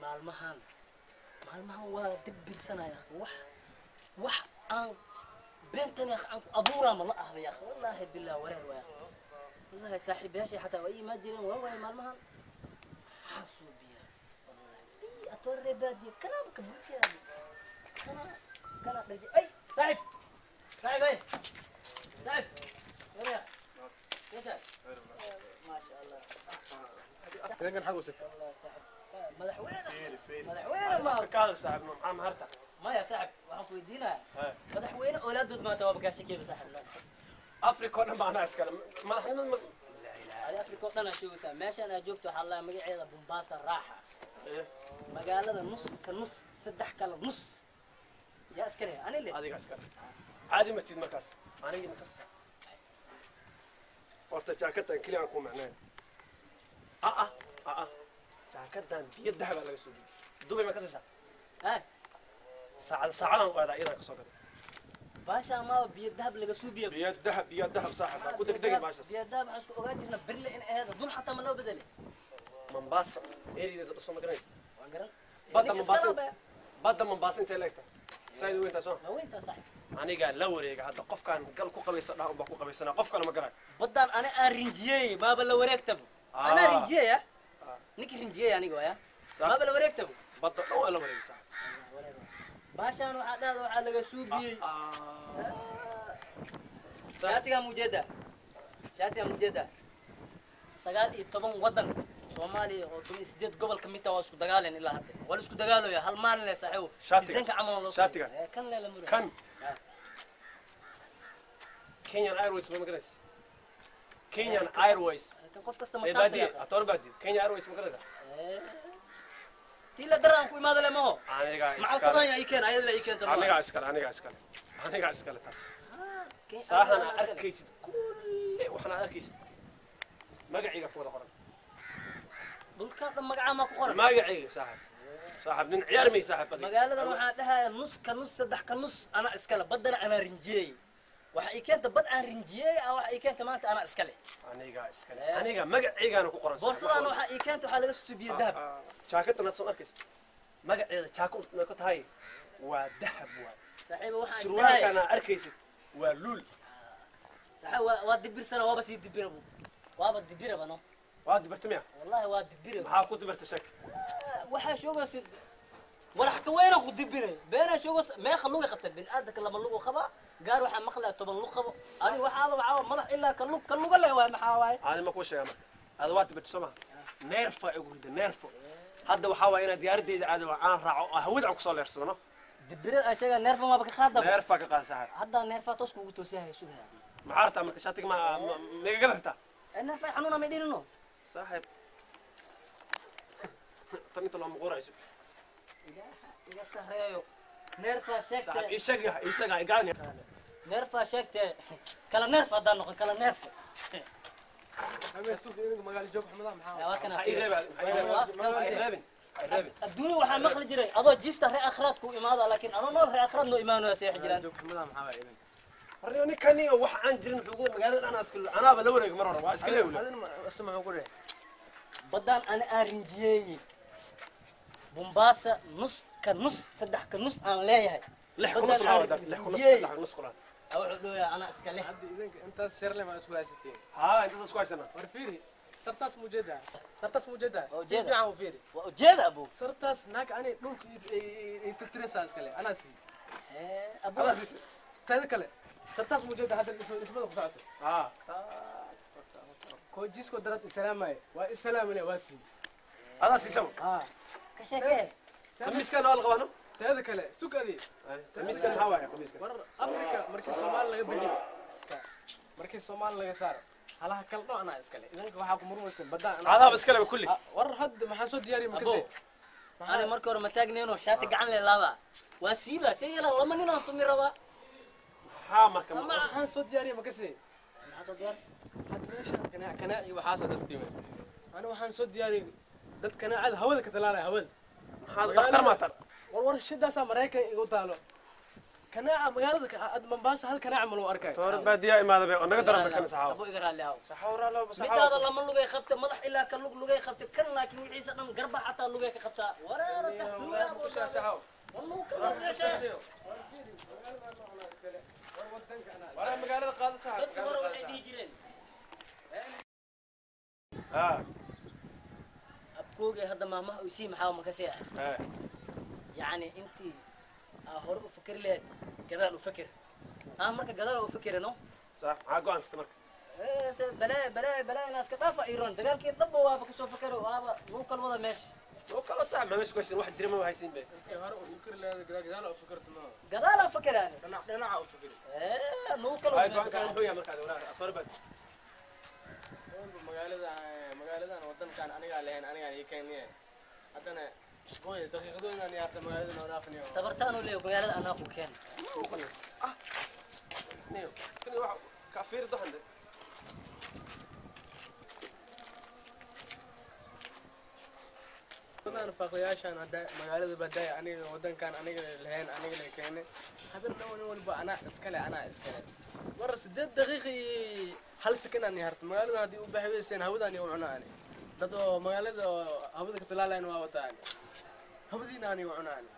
maalmahan waa dibirsanaa ya wax aan beentan ya aan abuura ma la ahba ya wallahi billah wareer waa wallahi saaxiibayaashay xataa way ma jireen waa maalmahan xasuubiya wallahi atorre baadi kalaamka markaa kana dhaji ay saaxiib ay يا ما شاء الله كان حقه سكت والله صاحب مدحوينه ما كان صاحب معاه مهرته ما يا صاحب waxaan ku weydiinaa madaxweyne oolaadood ma tawaabka shaqeeyo saaxib afrika oo dhan baan askar madaxnimada la ilaaha afrika oo dhan ashooysa meeshan aad joogto waxa la magaceeda Mombasa raaxa magaalada nus saddex kala nus ya askari ani le adiga askari caadi ma tid markaas aniga ma kasas horta jaakadan kaliya aan ku macnaa jaakadan biyo dahab laga soo dhigay dubay ma kasas saacad qaada iyada ka soo gaday baasha ma biyo dahab laga soo biyo biyo dahab saaxib ku degdeg baashas biyo dahab waxaan isku ogaa jirnaa birle in aheeda dun xataa ma loo bedeli Mombasa eriyada soo magaranaysa waan garan badda Mombasa intee leegta sayid weynta soo weynta saaxib aniga la wareega hadda qofkan gal ku qabaysa dhaan ba ku qabaysana qof kale ma garan badan ana aan rinjiyay baaba la wareegtabo ana rinjiyay ya niki rinjiyay aniga waya baaba la wareegtabo badda dhan la wareega sax baashan waxa dhaad waxa laga suubiyay shaatiga mujeda 19 wadan Soomaaliya oo 18 gobol ka mid ah oo isku dagaaleen ilaa hadda wal isku dagaalayo hal maalin la saxiibo isanka amal loo shaatiga kan la muro kan Kenyan Airways ma magaras Kenyan Airways kan qof kasta ma taatay atorbadi Kenyan Airways ma magaras tila daran ku imaado lemo aniga iskale aniga iskale tas saahana arkaysid kulli waxna arkaysid magaciga ku wada qoran dulka magaca ma ku qoran magaciga saaxib nin ciyaar may saaxib magaaladan waxa dhahay nus saddex ka nus ana iskale badana ana rinjiyay waxa ay keenta bad aan rinjiyay waxa ay keenta maanta ana iskale aniga magaciigana ku qoran boorsadana waxa ay keenta waxa laga suubiyo dahab jaakadana soo arkaysid magaceeda jaakad ma ku tahay waa dahab waa saaxiib waxa surwaalkana arkaysid waa luul saaxiib waa dibirsana waaba si dibirabo waaba dibirabano waa dibirtamiya wallahi waa dibirabo maxaa ku dibirta shak waxa shoogasid walax ka weyn ku dibiray beena shoogas ma khaluuga qabta bin aadka lama lugu qaba gaar waxa maqlaa 10 luq qabo ani waxa madax ilaa kan luga leh waa maxaa waay ani ma ku sheegay marka hada waa dibirta soma neerfa ugu rida neerfa hadda waxa waa ina diyaaradeyda aad aan raaco hawada aan ku soo leersano dibirada ashaga neerfa ma ka qaadaba neerfa ka qaad hadda neerfa toos kugu toosiyahay sugaa ma arta marka shaatiga ma meega garta neerfa xanuuna ma dhilino saaxib tan inta loo muqorayso iga sahreeyo neerfa sheegta saaxib isaga igaani neerfa sheegta kala neerfa hadda noqon kala neerfa ama suuq inaga magaalo joog xumada maxaa waa kana ay reebin adduunyo waxa maqli jiray adoo jifta ree akhraad ku imaada laakiin anoo nool ree akhraad noo imaanaya seex jiraan joog xumada maxaa waa idin warni kani wax aan jirin xuquuq magaalada ana askal anaaba la wareeg mar hore waa iska leeyahay adin asma ku reey badan ana arinjiyay Mombasa nus saddex ka nus aan leeyahay lix kunus kula أو عدويا أنا أسكله. أنت سير لي ما أسوي ستين. أنت أسوي سنة. ورفيري سرتاس موجودة. سرتاس موجودة. موجودة. عم وفيري. موجودة أبو. سرتاس ناك أنا نوك يتترس أسكله أنا سي. أبو. أنا سي. تذكره. سرتاس موجودة هذا الاسم القطعة. كوجيس كدرت السلامة والسلام عليه واسي. أنا سي سو. كشكل. خميس كان أول قوانو. تذكره سوق هذه. خميس كان هواي خميس كان. أفريقيا مركز سومال لا يبهري. مركز سومال لا يسار. هلا كل أنا إسكالي. إذا وحاكم مروسين بدأ أنا. هذا بس كلام كله. ور حد ما حسود دياري مركزي. أنا مركور متاجنينو شاتق عن اللعبة. وسيبه سيلا لما نينا نطمي ربا. حامك ما حسود دياري مركزي. حسود ديار. كنا وحاسد الدنيا. أنا وحسود دياري. دت كنا عاد هود كتلالة هود. هذا دكتور ما ترى. ور الشدة سامريكا يقولوا kanaaca magaalada ad Mombasa hal kanaaca ma loo arkay toor baadiya imaada bay naga daran kan saxaw abo iga raali haw saxawra loo midaada lama lugay qabta madax ilaa kan lugay qabta kan laakiin wixiisa dhan garba xataa lugay ka qabta waraarata lugaa abo saxaw wallahu kala meesha wala magaalada qaadad saxaw dadka hore waxay dhihi jireen abkooga hadda maamaha uu sii maxaa ma ka sii يعني انت هور افكر لك قدال افكر مركه قدال افكر انه صح معاكو انت مركه بلا ناس كطافه ايران دقال كي ضبوا وابا كسو فكروا وابا مو كل وضع ماشي مو كل صح ما مش كويس واحد جريمه وهايسين به انت هور افكر لك قدال افكرت ما قدال افكر انا افكر مو كل هاي كان خويا مركه ولا اطربت magaalada wadan kan aniga leen aniga ay keenay hadana gooy daqiiqadoodna aan yarta magaalada noo dhaafniyo tabartaan oo leeyahay magaalada anaa ku keen نيو كني واحد كافير ده عندك كنا فقياشان هذا مقالة بداية أنا ودن كان أنا الهين أنا اللي كان هذا نون بقى أنا إسكال مرة 6 دقيقة هل سكن أني هرت مقالة هذه وبحويسين هوداني وعناني ده مقالة هودك تطلع لين واو تاني هوديناني وعناني